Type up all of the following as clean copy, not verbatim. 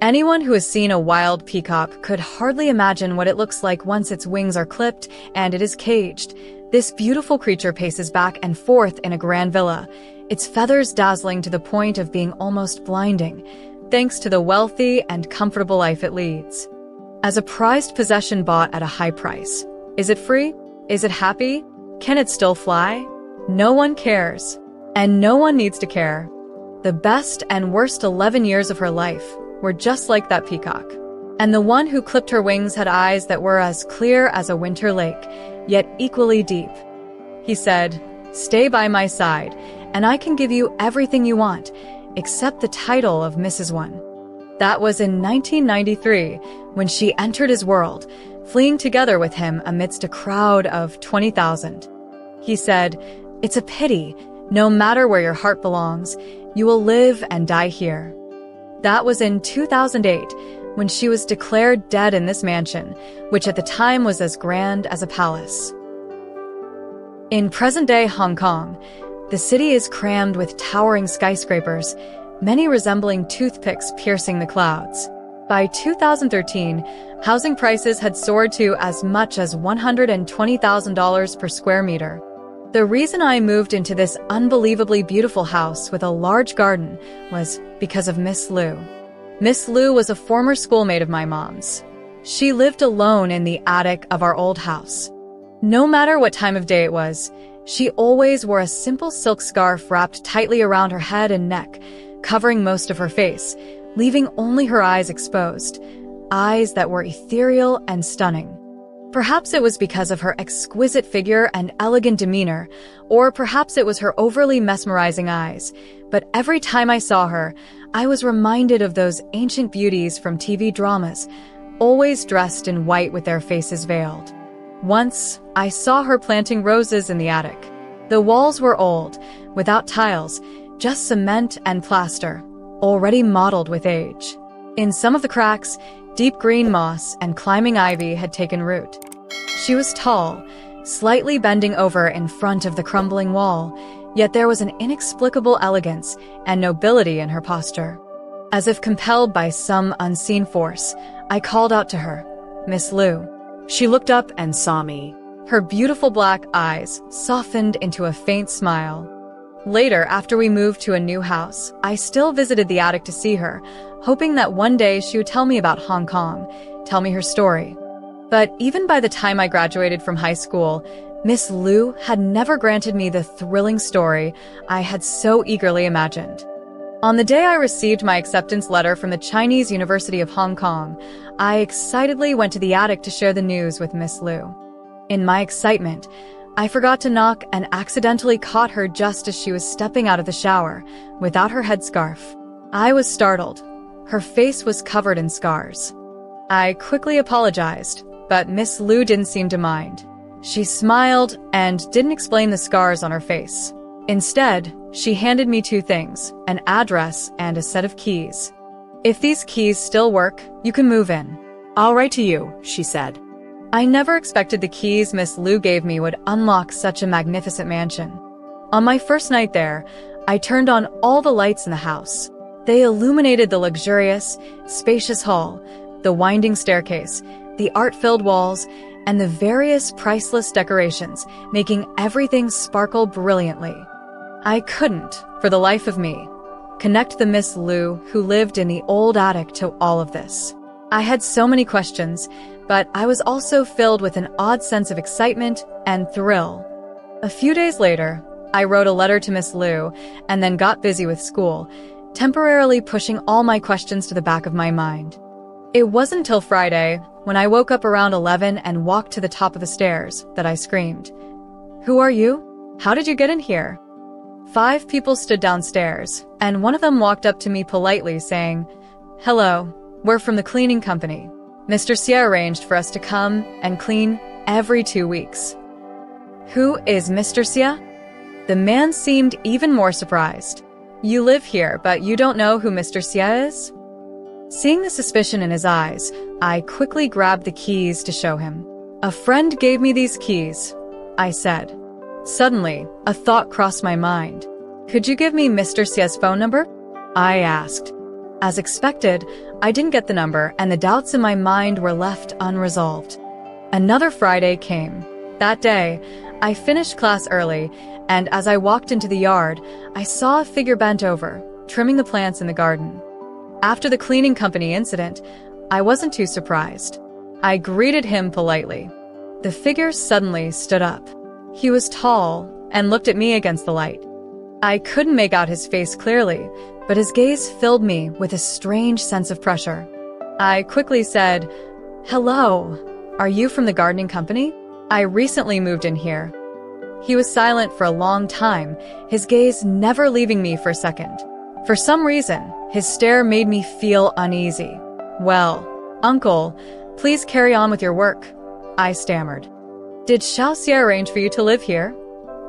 Anyone who has seen a wild peacock could hardly imagine what it looks like once its wings are clipped and it is caged. This beautiful creature paces back and forth in a grand villa, its feathers dazzling to the point of being almost blinding, thanks to the wealthy and comfortable life it leads. As a prized possession bought at a high price. Is it free? Is it happy? Can it still fly? No one cares. And no one needs to care. The best and worst 11 years of her life were just like that peacock. And the one who clipped her wings had eyes that were as clear as a winter lake, yet equally deep. He said, "Stay by my side, and I can give you everything you want, except the title of Mrs. One." That was in 1993, when she entered his world, fleeing together with him amidst a crowd of 20,000. He said, "It's a pity, no matter where your heart belongs, you will live and die here." That was in 2008, when she was declared dead in this mansion, which at the time was as grand as a palace. In present-day Hong Kong, the city is crammed with towering skyscrapers, many resembling toothpicks piercing the clouds. By 2013, housing prices had soared to as much as $120,000 per square meter. The reason I moved into this unbelievably beautiful house with a large garden was because of Miss Liu. Miss Liu was a former schoolmate of my mom's. She lived alone in the attic of our old house. No matter what time of day it was, she always wore a simple silk scarf wrapped tightly around her head and neck, covering most of her face, leaving only her eyes exposed, eyes that were ethereal and stunning. Perhaps it was because of her exquisite figure and elegant demeanor, or perhaps it was her overly mesmerizing eyes, but every time I saw her, I was reminded of those ancient beauties from TV dramas, always dressed in white with their faces veiled. Once, I saw her planting roses in the attic. The walls were old, without tiles, just cement and plaster, already mottled with age. In some of the cracks, deep green moss and climbing ivy had taken root. She was tall, slightly bending over in front of the crumbling wall, yet there was an inexplicable elegance and nobility in her posture. As if compelled by some unseen force, I called out to her, "Miss Liu." She looked up and saw me. Her beautiful black eyes softened into a faint smile. Later, after we moved to a new house, I still visited the attic to see her, hoping that one day she would tell me about Hong Kong, tell me her story. But even by the time I graduated from high school, Miss Liu had never granted me the thrilling story I had so eagerly imagined. On the day I received my acceptance letter from the Chinese University of Hong Kong, I excitedly went to the attic to share the news with Miss Liu. In my excitement, I forgot to knock and accidentally caught her just as she was stepping out of the shower, without her headscarf. I was startled. Her face was covered in scars. I quickly apologized, but Miss Liu didn't seem to mind. She smiled and didn't explain the scars on her face. Instead, she handed me two things, an address and a set of keys. "If these keys still work, you can move in." "I'll write to you," she said. I never expected the keys Miss Liu gave me would unlock such a magnificent mansion. On my first night there, I turned on all the lights in the house. They illuminated the luxurious, spacious hall, the winding staircase, the art-filled walls, and the various priceless decorations, making everything sparkle brilliantly. I couldn't, for the life of me, connect the Miss Liu who lived in the old attic to all of this. I had so many questions, but I was also filled with an odd sense of excitement and thrill. A few days later, I wrote a letter to Miss Liu and then got busy with school, temporarily pushing all my questions to the back of my mind. It wasn't until Friday, when I woke up around 11 and walked to the top of the stairs, that I screamed, "Who are you? How did you get in here?" 5 people stood downstairs, and one of them walked up to me politely saying, "Hello, we're from the cleaning company. Mr. Xie arranged for us to come and clean every 2 weeks." "Who is Mr. Xie?" The man seemed even more surprised. "You live here, but you don't know who Mr. Xie is?" Seeing the suspicion in his eyes, I quickly grabbed the keys to show him. "A friend gave me these keys," I said. Suddenly, a thought crossed my mind. "Could you give me Mr. Xie's phone number?" I asked. As expected, I didn't get the number, and the doubts in my mind were left unresolved. Another Friday came. That day, I finished class early, and as I walked into the yard, I saw a figure bent over, trimming the plants in the garden. After the cleaning company incident, I wasn't too surprised. I greeted him politely. The figure suddenly stood up. He was tall and looked at me against the light. I couldn't make out his face clearly, but his gaze filled me with a strange sense of pressure. I quickly said, "Hello, are you from the gardening company? I recently moved in here." He was silent for a long time, his gaze never leaving me for a second. For some reason, his stare made me feel uneasy. "Well, uncle, please carry on with your work," I stammered. "Did Xiaoxia arrange for you to live here?"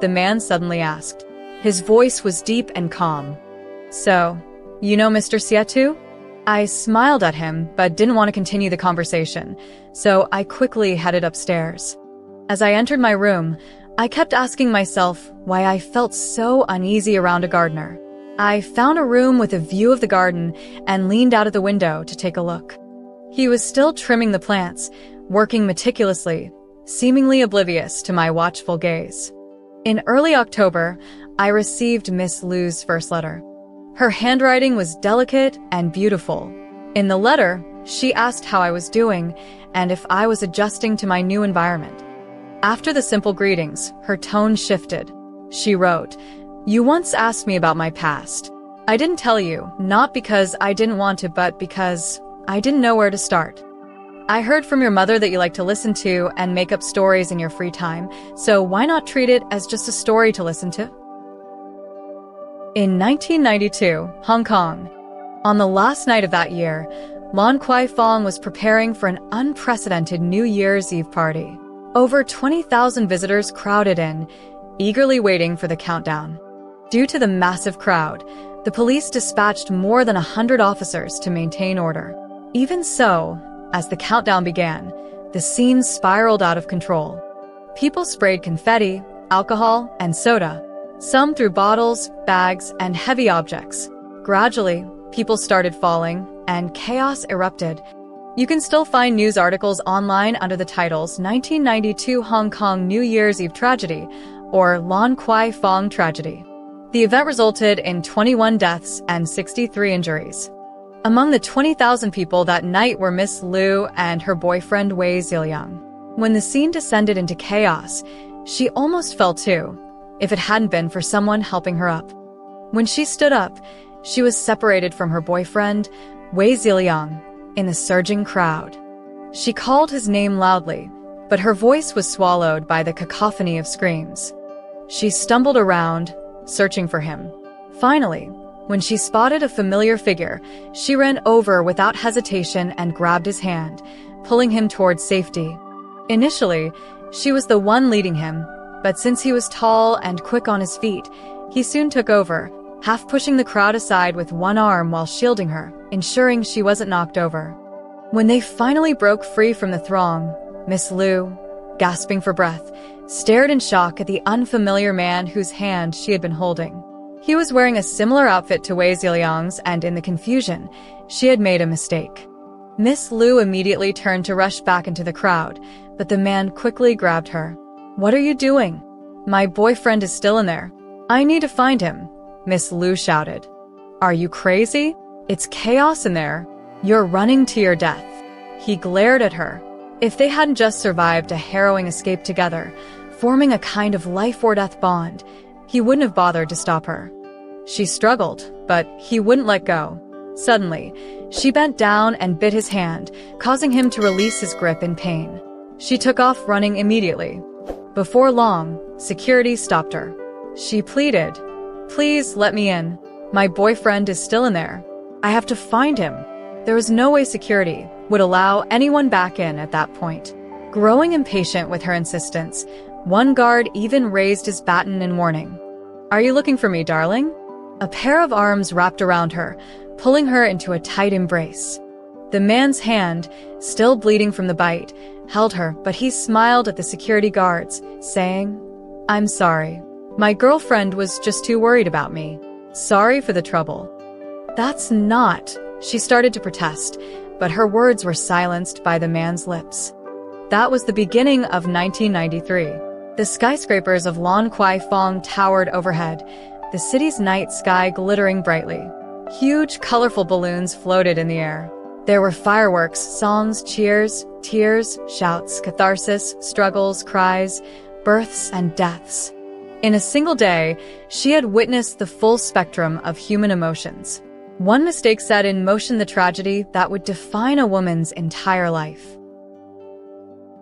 the man suddenly asked. His voice was deep and calm. "So, you know Mr. Xie too?" I smiled at him, but didn't want to continue the conversation, so I quickly headed upstairs. As I entered my room, I kept asking myself why I felt so uneasy around a gardener. I found a room with a view of the garden and leaned out of the window to take a look. He was still trimming the plants, working meticulously, seemingly oblivious to my watchful gaze. In early October, I received Miss Lu's first letter. Her handwriting was delicate and beautiful. In the letter, she asked how I was doing and if I was adjusting to my new environment. After the simple greetings, her tone shifted. She wrote, "You once asked me about my past. I didn't tell you, not because I didn't want to, but because I didn't know where to start. I heard from your mother that you like to listen to and make up stories in your free time, so why not treat it as just a story to listen to?" In 1992, Hong Kong. On the last night of that year, Lan Kuai-fong was preparing for an unprecedented New Year's Eve party. Over 20,000 visitors crowded in, eagerly waiting for the countdown. Due to the massive crowd, the police dispatched more than 100 officers to maintain order. Even so, as the countdown began, the scene spiraled out of control. People sprayed confetti, alcohol, and soda. Some threw bottles, bags, and heavy objects. Gradually, people started falling, and chaos erupted. You can still find news articles online under the titles 1992 Hong Kong New Year's Eve Tragedy or Lan Kuai-fong Tragedy. The event resulted in 21 deaths and 63 injuries. Among the 20,000 people that night were Miss Lu and her boyfriend Wei Ziliang. When the scene descended into chaos, she almost fell too, if it hadn't been for someone helping her up. When she stood up, she was separated from her boyfriend, Wei Ziliang, in the surging crowd. She called his name loudly, but her voice was swallowed by the cacophony of screams. She stumbled around, searching for him. Finally, when she spotted a familiar figure, she ran over without hesitation and grabbed his hand, pulling him towards safety. Initially, she was the one leading him, but since he was tall and quick on his feet, he soon took over, half pushing the crowd aside with one arm while shielding her, ensuring she wasn't knocked over. When they finally broke free from the throng, Miss Lu, gasping for breath, stared in shock at the unfamiliar man whose hand she had been holding. He was wearing a similar outfit to Wei Ziliang's, and in the confusion, she had made a mistake. Miss Lu immediately turned to rush back into the crowd, but the man quickly grabbed her. "What are you doing? My boyfriend is still in there. I need to find him," Miss Lu shouted. "Are you crazy? It's chaos in there. You're running to your death." He glared at her. If they hadn't just survived a harrowing escape together, forming a kind of life-or-death bond, he wouldn't have bothered to stop her. She struggled, but he wouldn't let go. Suddenly, she bent down and bit his hand, causing him to release his grip in pain. She took off running immediately. Before long, security stopped her. She pleaded, "Please let me in. My boyfriend is still in there. I have to find him." There was no way security would allow anyone back in at that point. Growing impatient with her insistence, one guard even raised his baton in warning. "Are you looking for me, darling?" A pair of arms wrapped around her, pulling her into a tight embrace. The man's hand, still bleeding from the bite, held her, but he smiled at the security guards, saying, "I'm sorry. My girlfriend was just too worried about me. Sorry for the trouble." "That's not," She started to protest, but her words were silenced by the man's lips. That was the beginning of 1993. The skyscrapers of Lan Kwai Fong towered overhead, the city's night sky glittering brightly. Huge, colorful balloons floated in the air. There were fireworks, songs, cheers, tears, shouts, catharsis, struggles, cries, births and deaths. In a single day, she had witnessed the full spectrum of human emotions. One mistake set in motion the tragedy that would define a woman's entire life.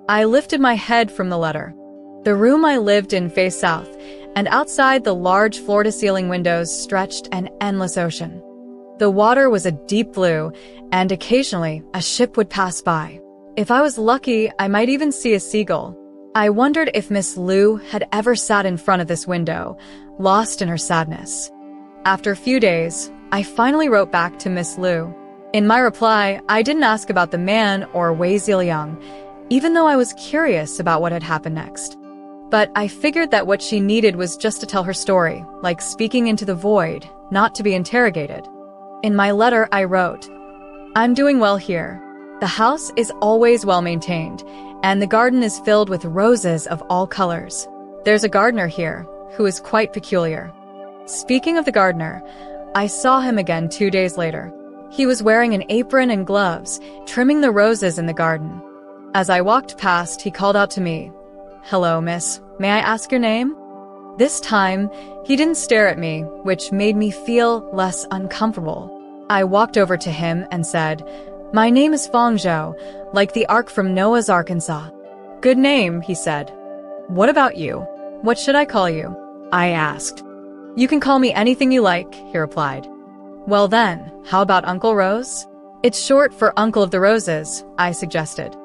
I lifted my head from the letter. The room I lived in faced south, and outside the large floor-to-ceiling windows stretched an endless ocean. The water was a deep blue, and occasionally a ship would pass by. If I was lucky, I might even see a seagull. I wondered if Miss Liu had ever sat in front of this window, lost in her sadness. After a few days, I finally wrote back to Miss Liu. In my reply, I didn't ask about the man or Wei Ziliang, even though I was curious about what had happened next. But I figured that what she needed was just to tell her story, like speaking into the void, not to be interrogated. In my letter, I wrote, "I'm doing well here. The house is always well maintained, and the garden is filled with roses of all colors. There's a gardener here, who is quite peculiar." Speaking of the gardener, I saw him again 2 days later. He was wearing an apron and gloves, trimming the roses in the garden. As I walked past, he called out to me, "Hello, miss. May I ask your name?" This time, he didn't stare at me, which made me feel less uncomfortable. I walked over to him and said, "My name is Fong Zhou, like the Ark from Noah's Arkansas." "Good name," he said. "What about you? What should I call you?" I asked. "You can call me anything you like," he replied. "Well then, how about Uncle Rose?" "It's short for Uncle of the Roses," I suggested.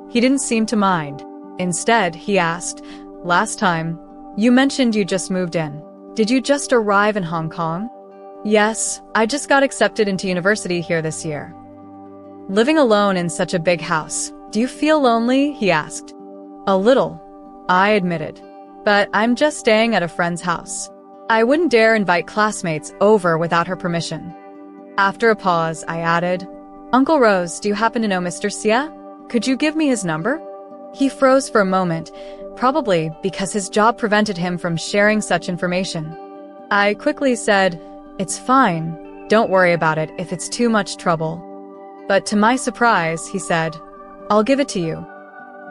He didn't seem to mind. Instead, he asked, "Last time, you mentioned you just moved in. Did you just arrive in Hong Kong?" "Yes, I just got accepted into university here this year." "Living alone in such a big house, do you feel lonely?" he asked. "A little," I admitted. "But I'm just staying at a friend's house. I wouldn't dare invite classmates over without her permission." After a pause, I added, "Uncle Rose, do you happen to know Mr. Xia? Could you give me his number?" He froze for a moment, probably because his job prevented him from sharing such information. I quickly said, "It's fine. Don't worry about it if it's too much trouble." But to my surprise, he said, "I'll give it to you."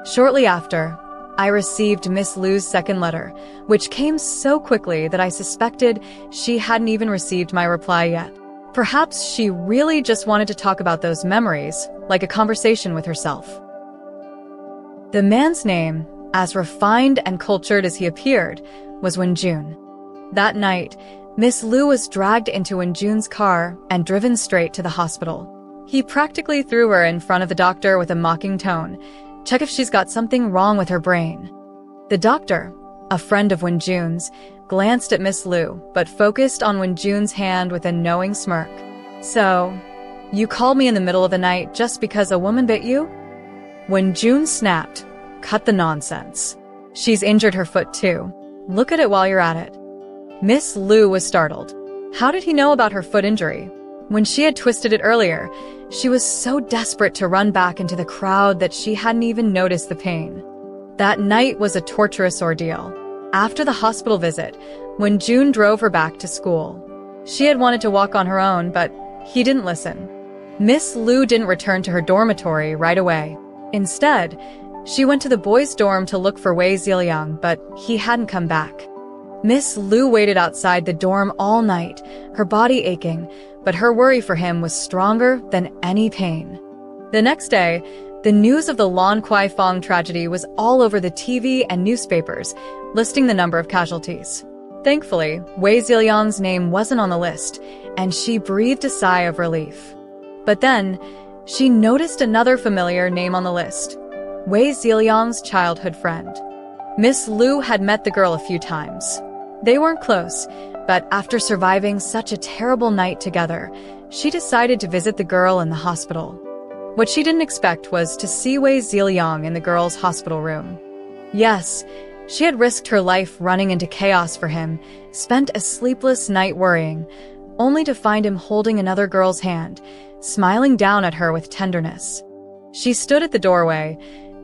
Shortly after, I received Miss Liu's second letter, which came so quickly that I suspected she hadn't even received my reply yet. Perhaps she really just wanted to talk about those memories, like a conversation with herself. The man's name, as refined and cultured as he appeared, was Wenjun. That night, Miss Liu was dragged into Wenjun's car and driven straight to the hospital. He practically threw her in front of the doctor with a mocking tone, "Check if she's got something wrong with her brain." The doctor, a friend of Wenjun's, glanced at Miss Liu, but focused on Wenjun's hand with a knowing smirk. "So, you called me in the middle of the night just because a woman bit you?" Wenjun snapped, "Cut the nonsense. She's injured her foot too. Look at it while you're at it." Miss Liu was startled. How did he know about her foot injury? When she had twisted it earlier, she was so desperate to run back into the crowd that she hadn't even noticed the pain. That night was a torturous ordeal. After the hospital visit, Wenjun drove her back to school. She had wanted to walk on her own, but he didn't listen. Miss Liu didn't return to her dormitory right away. Instead, she went to the boys' dorm to look for Wei Ziliang, but he hadn't come back. Miss Liu waited outside the dorm all night, her body aching, but her worry for him was stronger than any pain. The next day, the news of the Lan Kwai Fong tragedy was all over the TV and newspapers, listing the number of casualties. Thankfully, Wei Ziliang's name wasn't on the list, and she breathed a sigh of relief. But then, she noticed another familiar name on the list, Wei Ziliang's childhood friend. Miss Liu had met the girl a few times. They weren't close, but after surviving such a terrible night together, she decided to visit the girl in the hospital. What she didn't expect was to see Wei Ziliang in the girl's hospital room. Yes, she had risked her life running into chaos for him, spent a sleepless night worrying, only to find him holding another girl's hand, smiling down at her with tenderness. She stood at the doorway,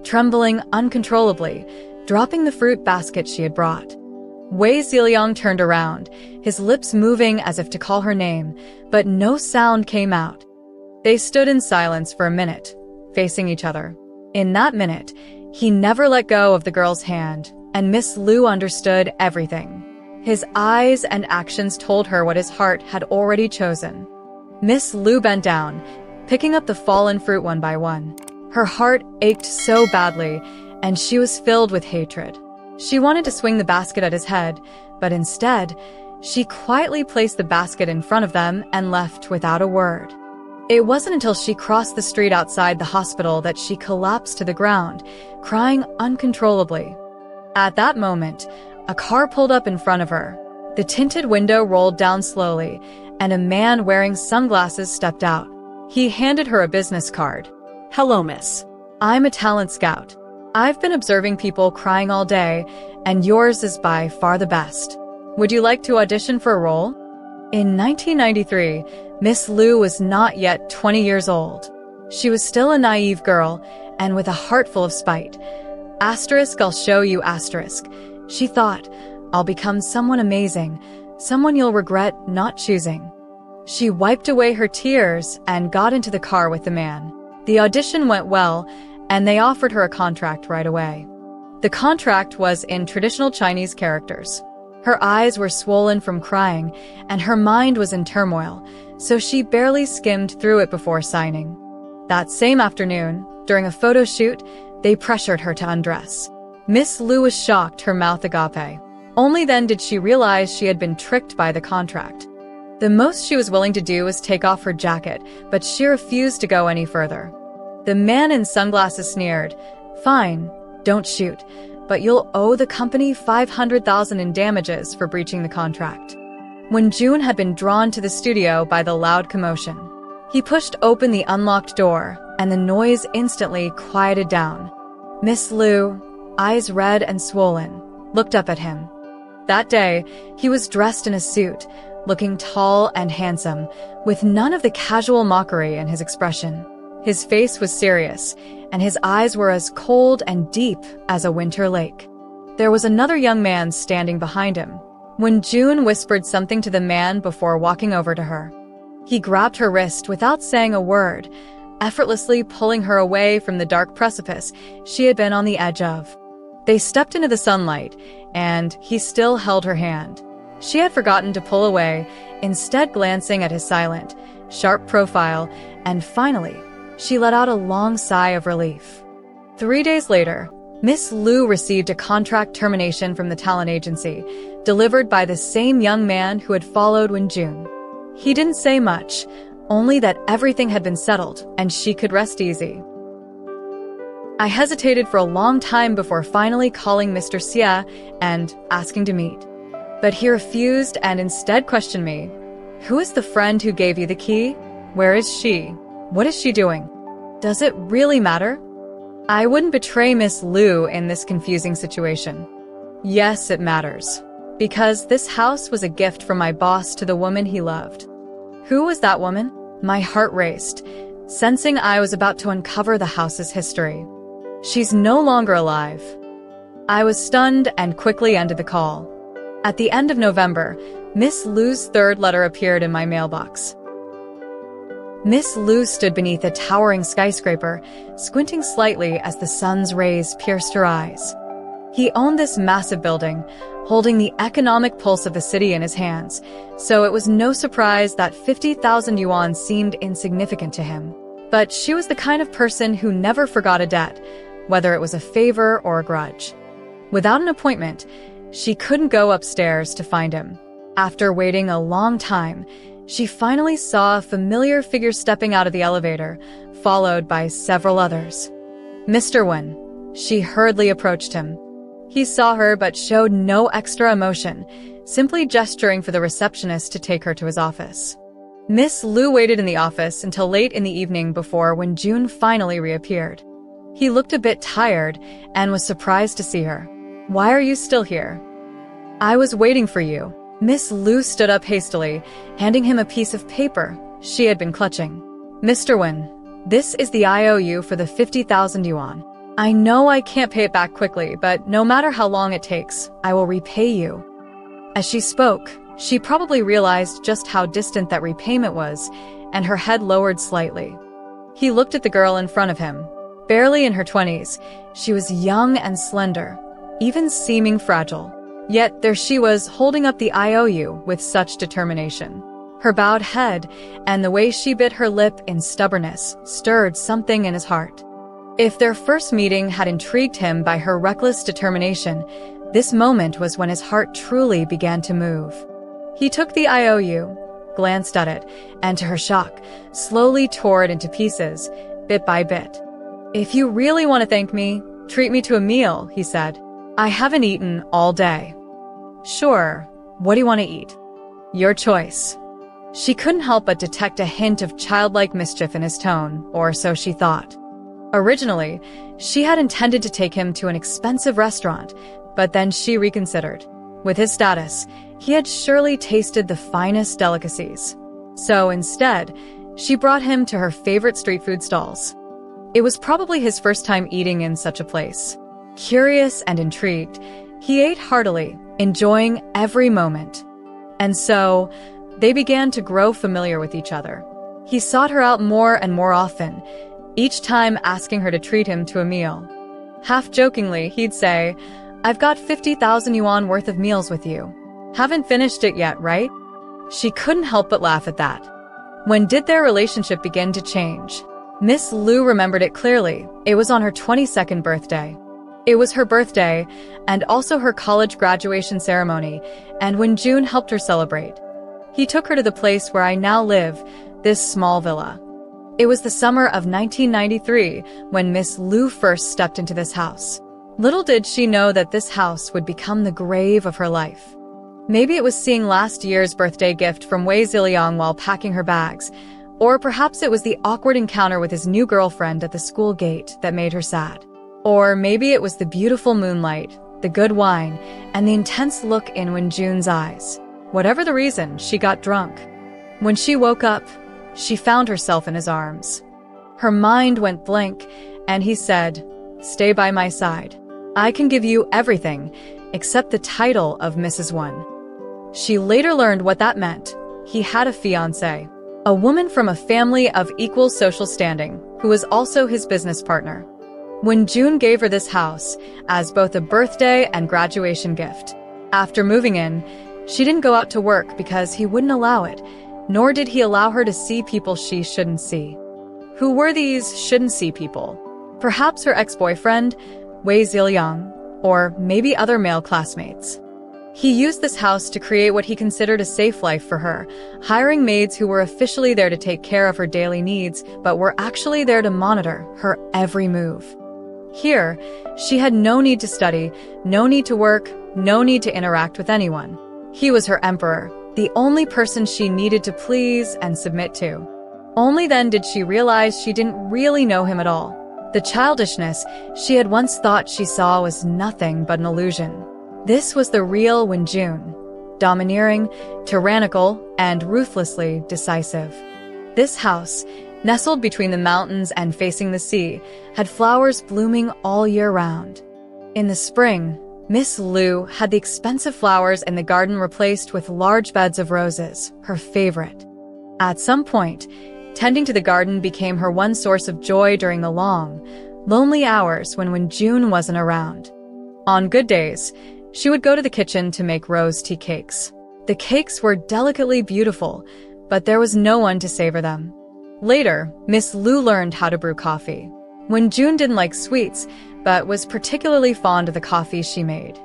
trembling uncontrollably, dropping the fruit basket she had brought. Wei Ziliang turned around, his lips moving as if to call her name, but no sound came out. They stood in silence for a minute, facing each other. In that minute, he never let go of the girl's hand, and Miss Lu understood everything. His eyes and actions told her what his heart had already chosen. Miss Lu bent down, picking up the fallen fruit one by one. Her heart ached so badly, and she was filled with hatred. She wanted to swing the basket at his head, but instead, she quietly placed the basket in front of them and left without a word. It wasn't until she crossed the street outside the hospital that she collapsed to the ground, crying uncontrollably. At that moment, a car pulled up in front of her. The tinted window rolled down slowly, and a man wearing sunglasses stepped out. He handed her a business card. Hello, miss. I'm a talent scout. I've been observing people crying all day, and yours is by far the best. Would you like to audition for a role? In 1993, Miss Lu was not yet 20 years old. She was still a naive girl, and with a heart full of spite. Asterisk, I'll show you asterisk. She thought, I'll become someone amazing, someone you'll regret not choosing. She wiped away her tears and got into the car with the man. The audition went well, and they offered her a contract right away. The contract was in traditional Chinese characters. Her eyes were swollen from crying, and her mind was in turmoil, so she barely skimmed through it before signing. That same afternoon, during a photo shoot, they pressured her to undress. Miss Lu was shocked, her mouth agape. Only then did she realize she had been tricked by the contract. The most she was willing to do was take off her jacket, but she refused to go any further. The man in sunglasses sneered, "Fine, don't shoot, but you'll owe the company $500,000 in damages for breaching the contract." When June had been drawn to the studio by the loud commotion, he pushed open the unlocked door, and the noise instantly quieted down. Miss Lu, eyes red and swollen, looked up at him. That day, he was dressed in a suit, looking tall and handsome, with none of the casual mockery in his expression. His face was serious, and his eyes were as cold and deep as a winter lake. There was another young man standing behind him. When June whispered something to the man before walking over to her, he grabbed her wrist without saying a word, effortlessly pulling her away from the dark precipice she had been on the edge of. They stepped into the sunlight, and he still held her hand. She had forgotten to pull away, instead glancing at his silent, sharp profile, and finally, she let out a long sigh of relief. 3 days later, Miss Lu received a contract termination from the talent agency, delivered by the same young man who had followed when June. He didn't say much, only that everything had been settled and she could rest easy. I hesitated for a long time before finally calling Mr. Xie and asking to meet. But he refused and instead questioned me. "Who is the friend who gave you the key? Where is she? What is she doing? Does it really matter?" I wouldn't betray Miss Lu in this confusing situation. Yes, it matters. Because this house was a gift from my boss to the woman he loved. Who was that woman? My heart raced, sensing I was about to uncover the house's history. She's no longer alive. I was stunned and quickly ended the call. At the end of November, Miss Lu's third letter appeared in my mailbox. Miss Lu stood beneath a towering skyscraper, squinting slightly as the sun's rays pierced her eyes. He owned this massive building, holding the economic pulse of the city in his hands, so it was no surprise that 50,000 yuan seemed insignificant to him. But she was the kind of person who never forgot a debt, whether it was a favor or a grudge. Without an appointment, she couldn't go upstairs to find him. After waiting a long time, she finally saw a familiar figure stepping out of the elevator, followed by several others. "Mr. Wen." She hurriedly approached him. He saw her but showed no extra emotion, simply gesturing for the receptionist to take her to his office. Miss Lu waited in the office until late in the evening before when June finally reappeared. He looked a bit tired and was surprised to see her. "Why are you still here?" "I was waiting for you," Miss Lu stood up hastily, handing him a piece of paper she had been clutching. Mr. Wen, this is the IOU for the 50,000 yuan. I know I can't pay it back quickly, but no matter how long it takes, I will repay you. As she spoke, she probably realized just how distant that repayment was, and her head lowered slightly. He looked at the girl in front of him. Barely in her 20s, she was young and slender, even seeming fragile. Yet there she was, holding up the IOU with such determination. Her bowed head and the way she bit her lip in stubbornness stirred something in his heart. If their first meeting had intrigued him by her reckless determination, this moment was when his heart truly began to move. He took the IOU, glanced at it, and to her shock, slowly tore it into pieces, bit by bit. If you really want to thank me, treat me to a meal, he said. I haven't eaten all day. Sure, what do you want to eat? Your choice. She couldn't help but detect a hint of childlike mischief in his tone, or so she thought. Originally, she had intended to take him to an expensive restaurant, but then she reconsidered. With his status, he had surely tasted the finest delicacies. So instead, she brought him to her favorite street food stalls. It was probably his first time eating in such a place. Curious and intrigued, he ate heartily, enjoying every moment. And so, they began to grow familiar with each other. He sought her out more and more often, each time asking her to treat him to a meal. Half-jokingly, he'd say, I've got 50,000 yuan worth of meals with you. Haven't finished it yet, right? She couldn't help but laugh at that. When did their relationship begin to change? Miss Lu remembered it clearly. It was on her 22nd birthday. It was her birthday, and also her college graduation ceremony, and when June helped her celebrate. He took her to the place where I now live, this small villa. It was the summer of 1993 when Miss Lu first stepped into this house. Little did she know that this house would become the grave of her life. Maybe it was seeing last year's birthday gift from Wei Ziliang while packing her bags, or perhaps it was the awkward encounter with his new girlfriend at the school gate that made her sad. Or maybe it was the beautiful moonlight, the good wine, and the intense look in Wenjun's eyes. Whatever the reason, she got drunk. When she woke up, she found herself in his arms. Her mind went blank, and he said, Stay by my side. I can give you everything, except the title of Mrs. Wen. She later learned what that meant. He had a fiancée, a woman from a family of equal social standing, who was also his business partner. When June gave her this house, as both a birthday and graduation gift. After moving in, she didn't go out to work because he wouldn't allow it, nor did he allow her to see people she shouldn't see. Who were these shouldn't-see people? Perhaps her ex-boyfriend, Wei Ziliang, or maybe other male classmates. He used this house to create what he considered a safe life for her, hiring maids who were officially there to take care of her daily needs, but were actually there to monitor her every move. Here, she had no need to study, no need to work, no need to interact with anyone. He was her emperor, the only person she needed to please and submit to. Only then did she realize she didn't really know him at all. The childishness she had once thought she saw was nothing but an illusion. This was the real Wenjun, domineering, tyrannical, and ruthlessly decisive. This house, nestled between the mountains and facing the sea, had flowers blooming all year round. In the spring, Miss Lu had the expensive flowers in the garden replaced with large beds of roses, her favorite. At some point, tending to the garden became her one source of joy during the long, lonely hours when June wasn't around. On good days, she would go to the kitchen to make rose tea cakes. The cakes were delicately beautiful, but there was no one to savor them. Later, Miss Lu learned how to brew coffee. June didn't like sweets, but was particularly fond of the coffee she made.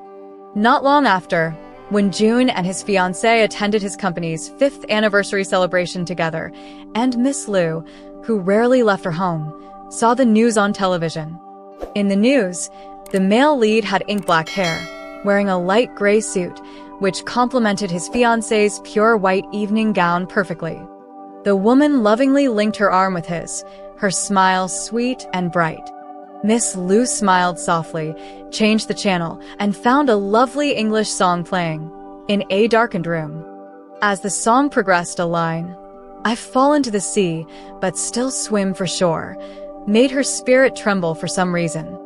Not long after, June and his fiancée attended his company's 5th anniversary celebration together, and Miss Lu, who rarely left her home, saw the news on television. In the news, the male lead had ink-black hair, wearing a light gray suit, which complemented his fiancée's pure white evening gown perfectly. The woman lovingly linked her arm with his, her smile sweet and bright. Miss Lu smiled softly, changed the channel, and found a lovely English song playing. in a darkened room. As the song progressed, a line, "I've fallen to the sea, but still swim for shore," made her spirit tremble for some reason.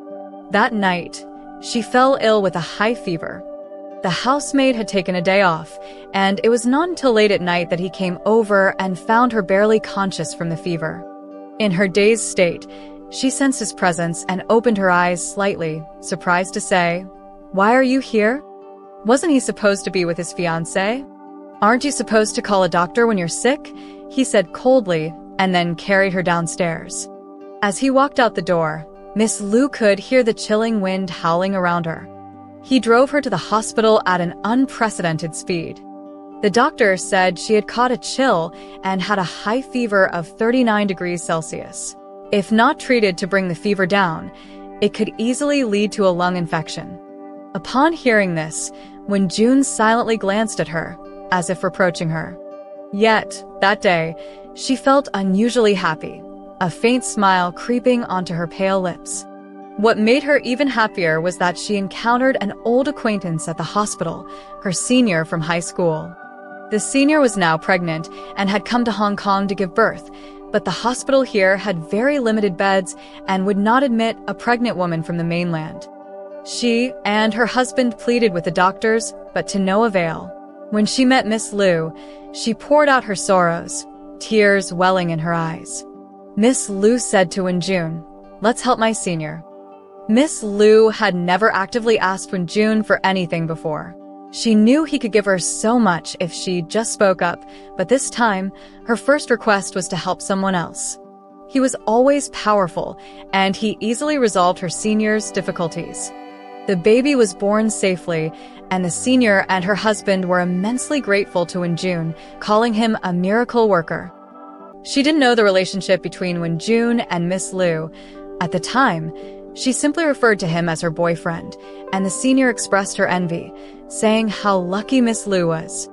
That night, she fell ill with a high fever. The housemaid had taken a day off, and it was not until late at night that he came over and found her barely conscious from the fever. In her dazed state, she sensed his presence and opened her eyes slightly, surprised to say, "Why are you here? Wasn't he supposed to be with his fiancée? Aren't you supposed to call a doctor when you're sick?" he said coldly, and then carried her downstairs. As he walked out the door, Miss Lu could hear the chilling wind howling around her. He drove her to the hospital at an unprecedented speed. The doctor said she had caught a chill and had a high fever of 39 degrees Celsius. If not treated to bring the fever down, it could easily lead to a lung infection. Upon hearing this, Wenjun silently glanced at her, as if reproaching her. Yet, that day, she felt unusually happy, a faint smile creeping onto her pale lips. What made her even happier was that she encountered an old acquaintance at the hospital, her senior from high school. The senior was now pregnant and had come to Hong Kong to give birth, but the hospital here had very limited beds and would not admit a pregnant woman from the mainland. She and her husband pleaded with the doctors, but to no avail. When she met Miss Lu, she poured out her sorrows, tears welling in her eyes. Miss Lu said to Wenjun, "Let's help my senior." Miss Lu had never actively asked Wenjun for anything before. She knew he could give her so much if she just spoke up, but this time, her first request was to help someone else. He was always powerful, and he easily resolved her senior's difficulties. The baby was born safely, and the senior and her husband were immensely grateful to Wenjun, calling him a miracle worker. She didn't know the relationship between Wenjun and Miss Lu. At the time, she simply referred to him as her boyfriend, and the senior expressed her envy, saying how lucky Miss Lu was.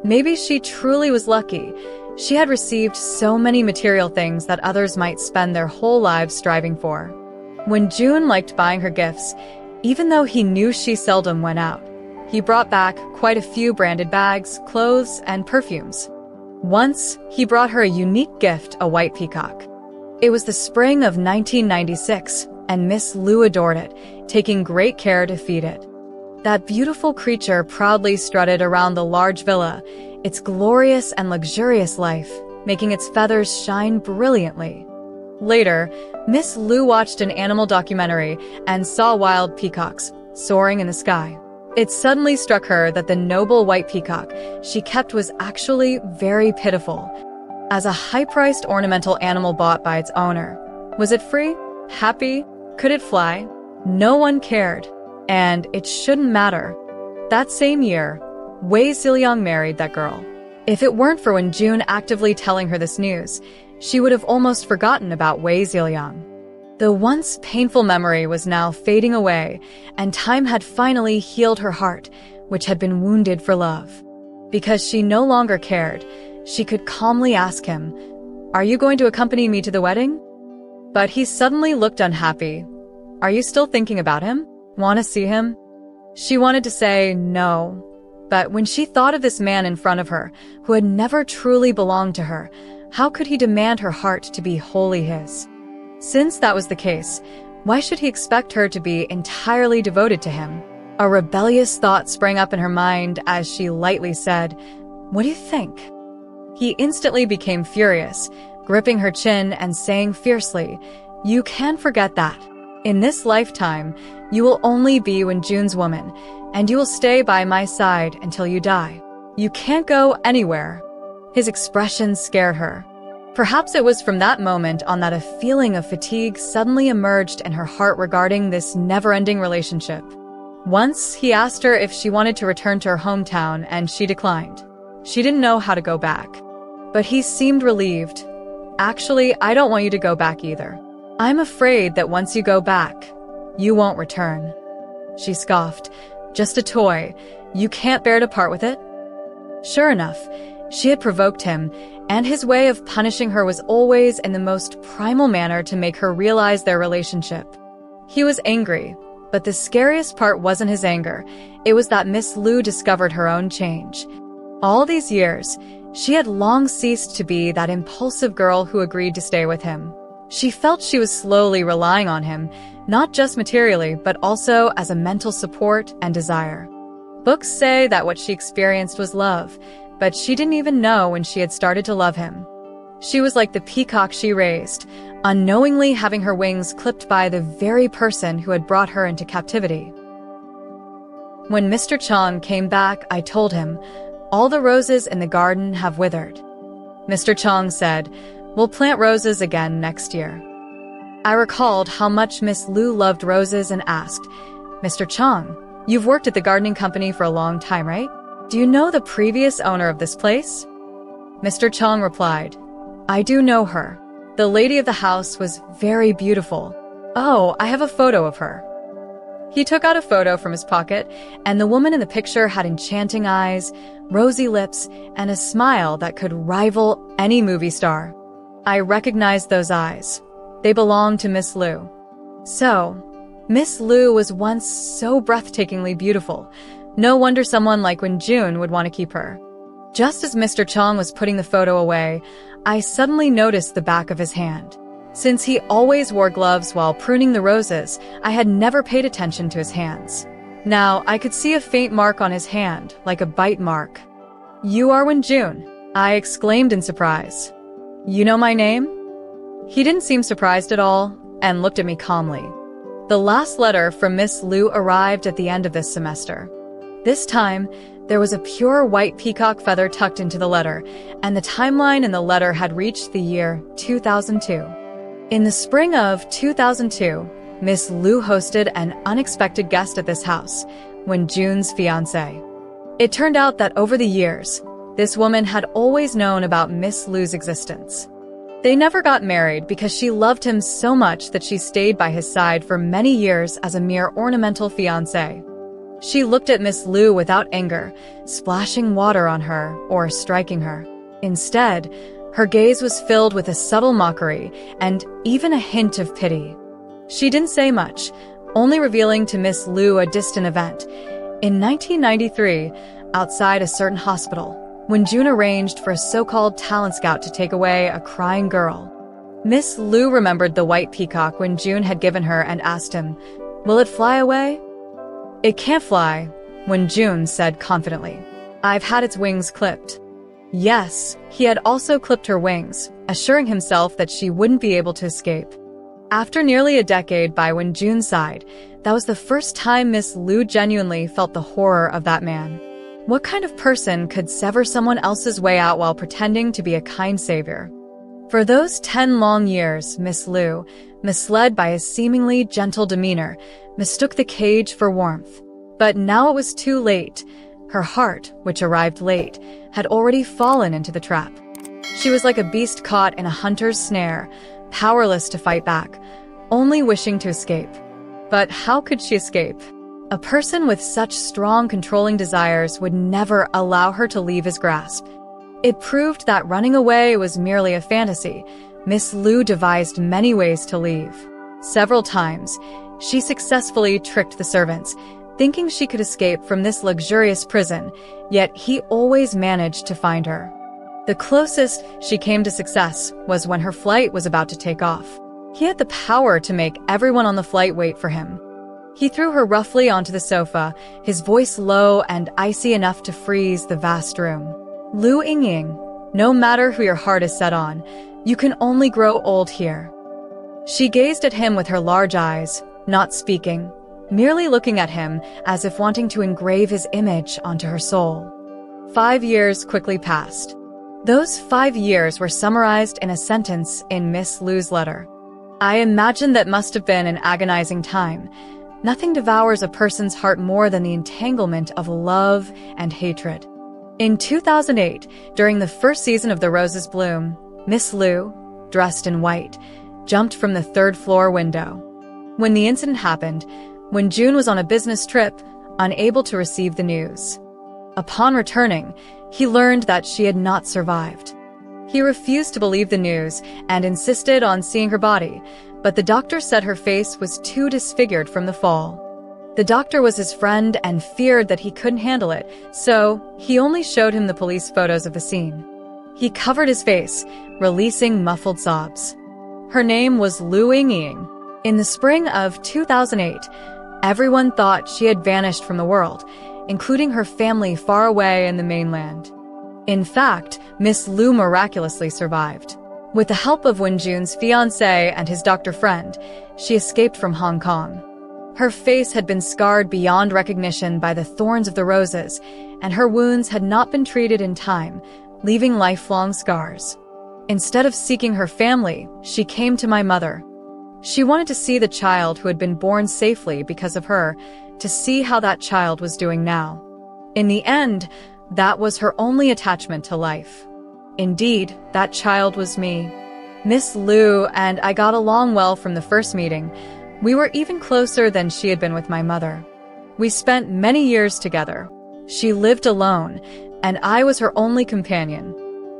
Maybe she truly was lucky. She had received so many material things that others might spend their whole lives striving for. Wenjun liked buying her gifts, even though he knew she seldom went out. He brought back quite a few branded bags, clothes, and perfumes. Once, he brought her a unique gift, a white peacock. It was the spring of 1996, and Miss Lu adored it, taking great care to feed it. That beautiful creature proudly strutted around the large villa, its glorious and luxurious life, making its feathers shine brilliantly. Later, Miss Lu watched an animal documentary and saw wild peacocks soaring in the sky. It suddenly struck her that the noble white peacock she kept was actually very pitiful. As a high-priced ornamental animal bought by its owner. Was it free? Happy? Could it fly? No one cared. And it shouldn't matter. That same year, Wei Ziliang married that girl. If it weren't for Wenjun actively telling her this news, she would have almost forgotten about Wei Ziliang. The once painful memory was now fading away, and time had finally healed her heart, which had been wounded for love. Because she no longer cared, she could calmly ask him, "Are you going to accompany me to the wedding?" But he suddenly looked unhappy. "Are you still thinking about him? Want to see him?" She wanted to say no, but when she thought of this man in front of her, who had never truly belonged to her, how could he demand her heart to be wholly his? Since that was the case, why should he expect her to be entirely devoted to him? A rebellious thought sprang up in her mind as she lightly said, "What do you think?" He instantly became furious, gripping her chin and saying fiercely, "You can forget that. In this lifetime, you will only be Wenjun's woman, and you will stay by my side until you die. You can't go anywhere." His expression scared her. Perhaps it was from that moment on that a feeling of fatigue suddenly emerged in her heart regarding this never-ending relationship. Once, he asked her if she wanted to return to her hometown, and she declined. She didn't know how to go back. But he seemed relieved. "Actually, I don't want you to go back either. I'm afraid that once you go back, you won't return." She scoffed. "Just a toy. You can't bear to part with it?" Sure enough, she had provoked him, and his way of punishing her was always in the most primal manner to make her realize their relationship. He was angry, But the scariest part wasn't his anger. It was that Miss Lu discovered her own change. All these years, she had long ceased to be that impulsive girl who agreed to stay with him. She felt she was slowly relying on him, not just materially, but also as a mental support and desire. Books say that what she experienced was love, but she didn't even know when she had started to love him. She was like the peacock she raised, unknowingly having her wings clipped by the very person who had brought her into captivity. When Mr. Chang came back, I told him, "All the roses in the garden have withered." Mr. Chang said, "We'll plant roses again next year." I recalled how much Miss Lu loved roses and asked, "Mr. Chang, you've worked at the gardening company for a long time, right? Do you know the previous owner of this place?" Mr. Chang replied, "I do know her. The lady of the house was very beautiful. Oh, I have a photo of her." He took out a photo from his pocket, and the woman in the picture had enchanting eyes, rosy lips, and a smile that could rival any movie star. I recognized those eyes. They belonged to Miss Lu. So, Miss Lu was once so breathtakingly beautiful. No wonder someone like Wen Jun would want to keep her. Just as Mr. Chang was putting the photo away, I suddenly noticed the back of his hand. Since he always wore gloves while pruning the roses, I had never paid attention to his hands. Now, I could see a faint mark on his hand, like a bite mark. "You are Wen Jun," I exclaimed in surprise. "You know my name?" He didn't seem surprised at all, and looked at me calmly. The last letter from Miss Lu arrived at the end of this semester. This time, there was a pure white peacock feather tucked into the letter, and the timeline in the letter had reached the year 2002. In the spring of 2002, Miss Lu hosted an unexpected guest at this house, Wen Jun's fiancé. It turned out that over the years, this woman had always known about Miss Lu's existence. They never got married because she loved him so much that she stayed by his side for many years as a mere ornamental fiancé. She looked at Miss Lu without anger, splashing water on her or striking her. Instead, her gaze was filled with a subtle mockery and even a hint of pity. She didn't say much, only revealing to Miss Lu a distant event. In 1993, outside a certain hospital, Wen Jun arranged for a so-called talent scout to take away a crying girl. Miss Lu remembered the white peacock Wen Jun had given her and asked him, "Will it fly away?" "It can't fly," Wen Jun said confidently. "I've had its wings clipped." Yes, he had also clipped her wings, assuring himself that she wouldn't be able to escape. After nearly a decade by Wen Jun's side, that was the first time Miss Lu genuinely felt the horror of that man. What kind of person could sever someone else's way out while pretending to be a kind savior? For those 10 long years, Miss Lu, misled by his seemingly gentle demeanor, mistook the cage for warmth. But now it was too late. Her heart, which arrived late, had already fallen into the trap. She was like a beast caught in a hunter's snare, powerless to fight back, only wishing to escape. But how could she escape? A person with such strong controlling desires would never allow her to leave his grasp. It proved that running away was merely a fantasy. Miss Lu devised many ways to leave. Several times, she successfully tricked the servants, thinking she could escape from this luxurious prison, yet he always managed to find her. The closest she came to success was when her flight was about to take off. He had the power to make everyone on the flight wait for him. He threw her roughly onto the sofa, his voice low and icy enough to freeze the vast room. "Lu Yingying, no matter who your heart is set on, you can only grow old here." She gazed at him with her large eyes, not speaking, merely looking at him as if wanting to engrave his image onto her soul. 5 years quickly passed. Those 5 years were summarized in a sentence in Miss Lu's letter. "I imagine that must have been an agonizing time. Nothing devours a person's heart more than the entanglement of love and hatred." In 2008, during the first season of The Roses Bloom, Miss Lu, dressed in white, jumped from the 3rd-floor window. When the incident happened, Wen Jun was on a business trip, unable to receive the news. Upon returning, he learned that she had not survived. He refused to believe the news and insisted on seeing her body, but the doctor said her face was too disfigured from the fall. The doctor was his friend and feared that he couldn't handle it, so he only showed him the police photos of the scene. He covered his face, releasing muffled sobs. Her name was Lu Yingying. In the spring of 2008, everyone thought she had vanished from the world, including her family far away in the mainland. In fact, Miss Lu miraculously survived. With the help of Wenjun's fiancé and his doctor friend, she escaped from Hong Kong. Her face had been scarred beyond recognition by the thorns of the roses, and her wounds had not been treated in time, leaving lifelong scars. Instead of seeking her family, she came to my mother. She wanted to see the child who had been born safely because of her, to see how that child was doing now. In the end, that was her only attachment to life. Indeed, that child was me. Miss Lu and I got along well from the first meeting. We were even closer than she had been with my mother. We spent many years together. She lived alone, and I was her only companion.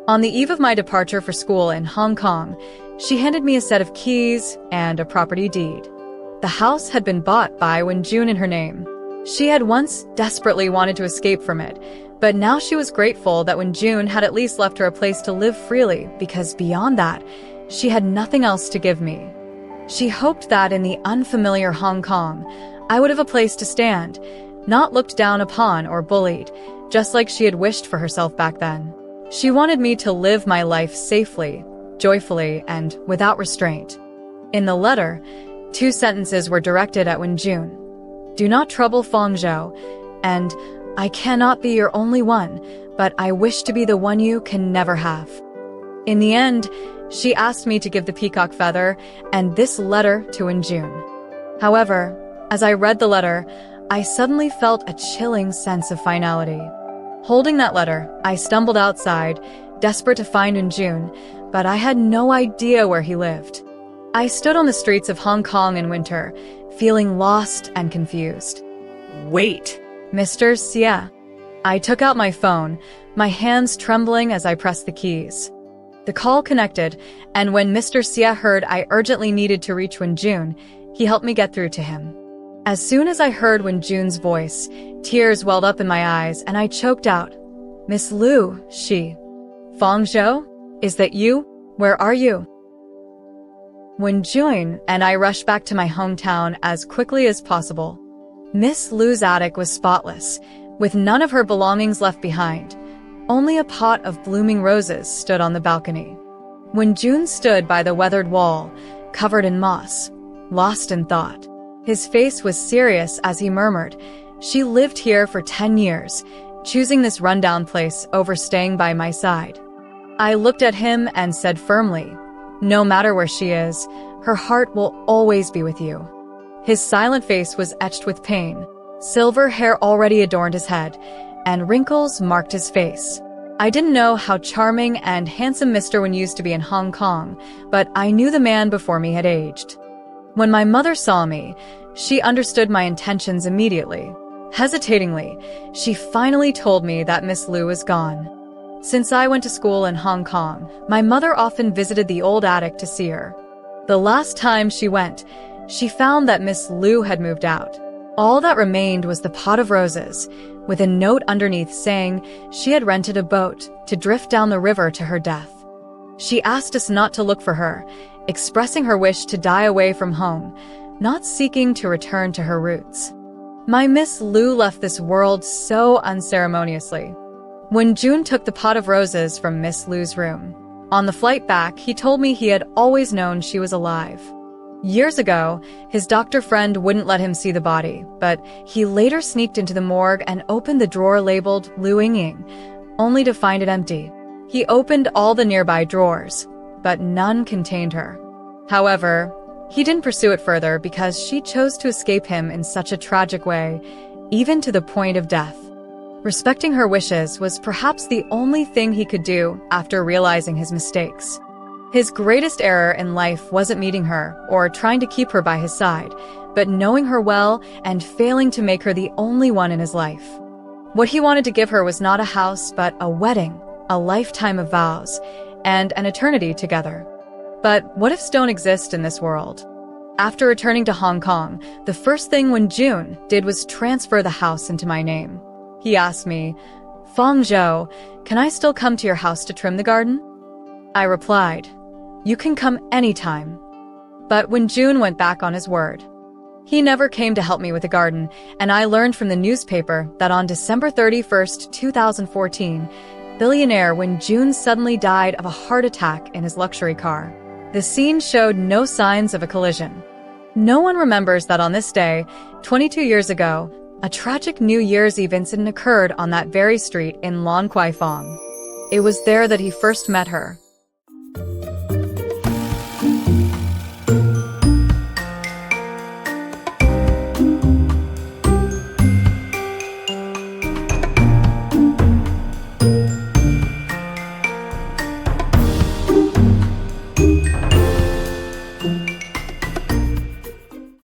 On the eve of my departure for school in Hong Kong, she handed me a set of keys and a property deed. The house had been bought by Wenjun in her name. She had once desperately wanted to escape from it, but now she was grateful that Wenjun had at least left her a place to live freely, because beyond that, she had nothing else to give me. She hoped that in the unfamiliar Hong Kong, I would have a place to stand, not looked down upon or bullied, just like she had wished for herself back then. She wanted me to live my life safely, joyfully, and without restraint. In the letter, 2 sentences were directed at Wenjun. Do not trouble Feng Zhou, and I cannot be your only one, but I wish to be the one you can never have. In the end, she asked me to give the peacock feather and this letter to Wenjun. However, as I read the letter, I suddenly felt a chilling sense of finality. Holding that letter, I stumbled outside, desperate to find Wenjun, but I had no idea where he lived. I stood on the streets of Hong Kong in winter, feeling lost and confused. Wait. Mr. Xie. I took out my phone, my hands trembling as I pressed the keys. The call connected, and when Mr. Xie heard I urgently needed to reach Wenjun, he helped me get through to him. As soon as I heard Wenjun's voice, tears welled up in my eyes and I choked out. Miss Lu, she. Feng Zhou? Is that you? Where are you? Wenjun and I rushed back to my hometown as quickly as possible. Miss Lu's attic was spotless, with none of her belongings left behind. Only a pot of blooming roses stood on the balcony. Wenjun stood by the weathered wall, covered in moss, lost in thought. His face was serious as he murmured, "She lived here for 10 years, choosing this rundown place over staying by my side." I looked at him and said firmly, "No matter where she is, her heart will always be with you." His silent face was etched with pain. Silver hair already adorned his head, and wrinkles marked his face. I didn't know how charming and handsome Mr. Wen used to be in Hong Kong, but I knew the man before me had aged. When my mother saw me, she understood my intentions immediately. Hesitatingly, she finally told me that Miss Lu was gone. Since I went to school in Hong Kong, my mother often visited the old attic to see her. The last time she went, she found that Miss Lu had moved out. All that remained was the pot of roses, with a note underneath saying she had rented a boat to drift down the river to her death. She asked us not to look for her, expressing her wish to die away from home, not seeking to return to her roots. My Miss Lu left this world so unceremoniously. Wenjun took the pot of roses from Miss Lu's room. On the flight back, he told me he had always known she was alive. Years ago, his doctor friend wouldn't let him see the body, but he later sneaked into the morgue and opened the drawer labeled Lu Yingying, only to find it empty. He opened all the nearby drawers, but none contained her. However, he didn't pursue it further because she chose to escape him in such a tragic way, even to the point of death. Respecting her wishes was perhaps the only thing he could do after realizing his mistakes. His greatest error in life wasn't meeting her or trying to keep her by his side, but knowing her well and failing to make her the only one in his life. What he wanted to give her was not a house, but a wedding, a lifetime of vows, and an eternity together. But what if don't exist in this world? After returning to Hong Kong, the first thing Wen Jun did was transfer the house into my name. He asked me, "Feng Zhou, can I still come to your house to trim the garden?" I replied, "You can come anytime." But Wen Jun went back on his word. He never came to help me with the garden, and I learned from the newspaper that on December 31st, 2014, billionaire Wen Jun suddenly died of a heart attack in his luxury car. The scene showed no signs of a collision. No one remembers that on this day, 22 years ago, a tragic New Year's Eve incident occurred on that very street in Lan Kwai Fong. It was there that he first met her,